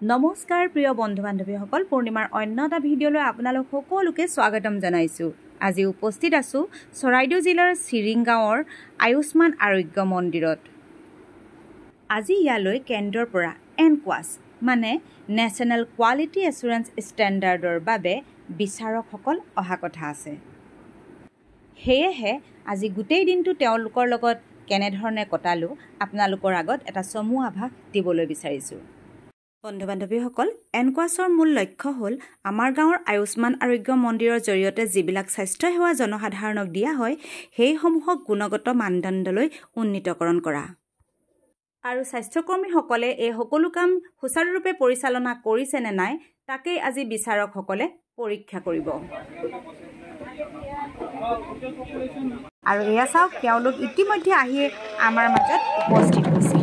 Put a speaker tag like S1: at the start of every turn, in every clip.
S1: নমস্কাৰ প্ৰিয় বন্ধু বান্ধৱীসকল, পূৰ্ণিমাৰ অন্য এটা ভিডিঅ'লৈ আপোনালোক সকলোকে স্বাগতম জনাইছোঁ। আজি উপস্থিত আছোঁ চৰাইদেউ জিলাৰ চিৰিং গাঁৱৰ আয়ুষ্মান আৰোগ্য মন্দিৰত। আজি ইয়ালৈ কেন্দ্ৰৰ পৰা এনকুৱাছ মানে নেশ্যনেল কোৱালিটি এছুৰেঞ্চ ষ্টেণ্ডাৰ্ডৰ বাবে বিচাৰকসকল অহা কথা আছে। সেয়েহে আজি গোটেই দিনটো তেওঁলোকৰ লগত কেনেধৰণে কটালোঁ আপোনালোকৰ আগত এটা চমু আভাস দিবলৈ বিচাৰিছোঁ। বন্ধু বান্ধৱীসকল, এনকুৱাছৰ মূল লক্ষ্য হ'ল আমাৰ গাঁৱৰ আয়ুষ্মান আৰোগ্য মন্দিৰৰ জৰিয়তে যিবিলাক স্বাস্থ্যসেৱা জনসাধাৰণক দিয়া হয় সেইসমূহক গুণগত মানদণ্ডলৈ উন্নীতকৰণ কৰা। আৰু স্বাস্থ্যকৰ্মীসকলে এই সকলো কাম সুচাৰুৰূপে পৰিচালনা কৰিছে নে নাই তাকেই আজি বিচাৰকসকলে পৰীক্ষা কৰিব। আৰু এয়া চাওক, তেওঁলোক ইতিমধ্যে আহি আমাৰ মাজত উপস্থিত হৈছে।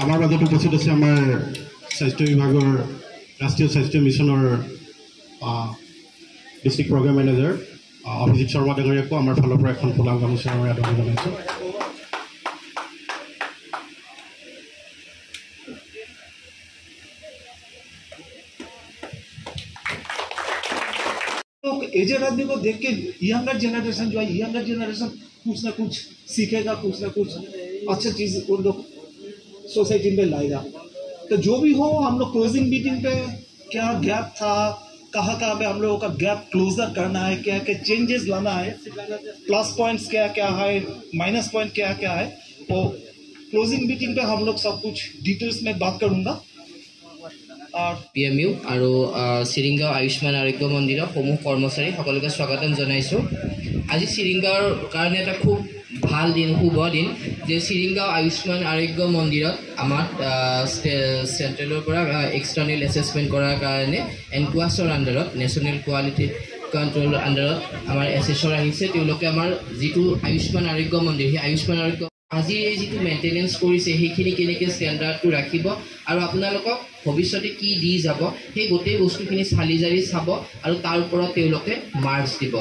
S2: আমাৰ মাজত উপস্থিত আছে আমাৰ স্বাস্থ্য বিভাগৰ ৰাষ্ট্ৰীয় স্বাস্থ্য মিছনৰ district program manager Abhijit Sharma ডাঙৰীয়াকো আমাৰ ফালৰ পৰা এখন ফুলাম গামোচাৰে আদৰণি জনাইছোঁ।
S3: एजेड आदमी को देख के यंगर जनरेशन जो है, यंगर जनरेशन कुछ ना कुछ सीखेगा, कुछ ना कुछ अच्छा चीज उन लोग सोसाइटी में लाएगा। तो जो भी हो, हम लोग क्लोजिंग मीटिंग पे क्या गैप था, कहाँ कहाँ पे हम लोगों का गैप क्लोजर करना है, क्या क्या चेंजेस लाना है, प्लस पॉइंट्स क्या क्या है, माइनस पॉइंट क्या क्या है, वो क्लोजिंग मीटिंग पे हम लोग सब कुछ डिटेल्स में बात करूँगा।
S4: PMU আৰু চিৰিংগাঁও আয়ুষ্মান আৰোগ্য মন্দিৰৰ সমূহ কৰ্মচাৰী সকলোকে স্বাগতম জনাইছোঁ। আজি চিৰিংগাঁৱৰ কাৰণে এটা খুব ভাল দিন, শুভ দিন যে চিৰিংগাঁও আয়ুষ্মান আৰোগ্য মন্দিৰত আমাৰ চেণ্ট্ৰেলৰ পৰা এক্সটাৰ্নেল এছেছমেণ্ট কৰাৰ কাৰণে এনকুৱাছৰ আণ্ডাৰত, নেশ্যনেল কোৱালিটি কণ্ট্ৰলৰ আণ্ডাৰত আমাৰ এছেছৰ আহিছে। তেওঁলোকে আমাৰ যিটো আয়ুষ্মান আৰোগ্য মন্দিৰ, সেই আয়ুষ্মান আৰোগ্য আজি যিটো মেইনটেনেঞ্চ কৰিছে সেইখিনি কেনেকৈ ষ্টেণ্ডাৰ্ডটো ৰাখিব আৰু আপোনালোকক ভৱিষ্যতে কি দি যাব সেই গোটেই বস্তুখিনি চালি জাৰি চাব আৰু তাৰ ওপৰত তেওঁলোকে মাৰ্কছ দিব।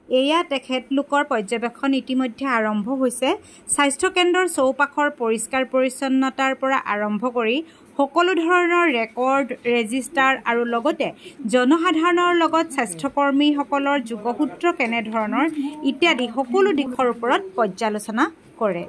S1: এয়া তেখেতলোকৰ পৰ্যবেক্ষণ ইতিমধ্যে আৰম্ভ হৈছে। স্বাস্থ্যকেন্দ্ৰৰ চৌপাশৰ পৰিষ্কাৰ পৰিচ্ছন্নতাৰ পৰা আৰম্ভ কৰি সকলো ধৰণৰ ৰেকৰ্ড, ৰেজিষ্টাৰ আৰু লগতে জনসাধাৰণৰ লগত স্বাস্থ্যকৰ্মীসকলৰ যোগসূত্ৰ কেনেধৰণৰ ইত্যাদি সকলো দিশৰ ওপৰত পৰ্যালোচনা কৰে।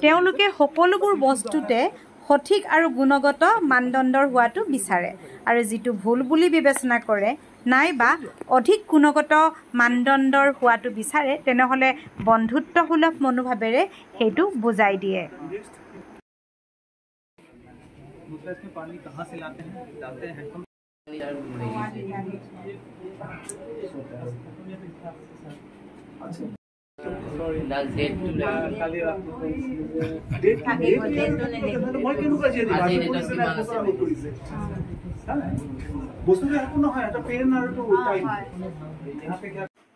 S1: তেওঁলোকে সকলোবোৰ বস্তুতে সঠিক আৰু গুণগত মানদণ্ডৰ হোৱাটো বিচাৰে আৰু যিটো ভুল বুলি বিবেচনা কৰে নাইবা অধিক গুণগত মানদণ্ডৰ হোৱাটো বিচাৰে তেনেহ'লে বন্ধুত্বসুলভ মনোভাৱেৰে সেইটো বুজাই দিয়ে।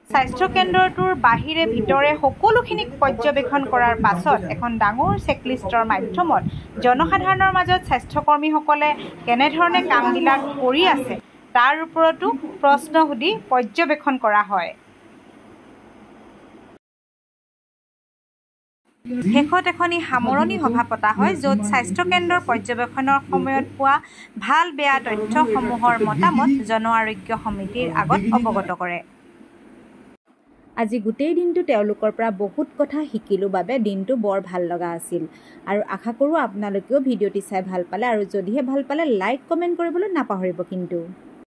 S1: স্বাস্থ্য কেন্দ্ৰটোৰ বাহিৰে ভিতৰে সকলোখিনি পৰ্যবেক্ষণ কৰাৰ পাছত এখন ডাঙৰ চেকলিষ্টৰ মাধ্যমত জনসাধাৰণৰ মাজত স্বাস্থ্যকৰ্মীসকলে কেনেধৰণে কামবিলাক কৰি আছে তাৰ ওপৰতো প্ৰশ্ন সুধি পৰ্যবেক্ষণ কৰা হয়। শেষত এখনি সামৰণি সভা পতা হয় য'ত স্বাস্থ্যকেন্দ্ৰৰ পৰ্যবেক্ষণৰ সময়ত পোৱা ভাল বেয়া তথ্যসমূহৰ মতামত জন আৰোগ্য সমিতিৰ আগত অৱগত কৰে। আজি গোটেই দিনটো তেওঁলোকৰ পৰা বহুত কথা শিকিলোঁ বাবে দিনটো বৰ ভাল লগা আছিল আৰু আশা কৰোঁ আপোনালোকেও ভিডিঅ'টি চাই ভাল পালে আৰু যদিহে ভাল পালে লাইক কমেণ্ট কৰিবলৈ নাপাহৰিব কিন্তু।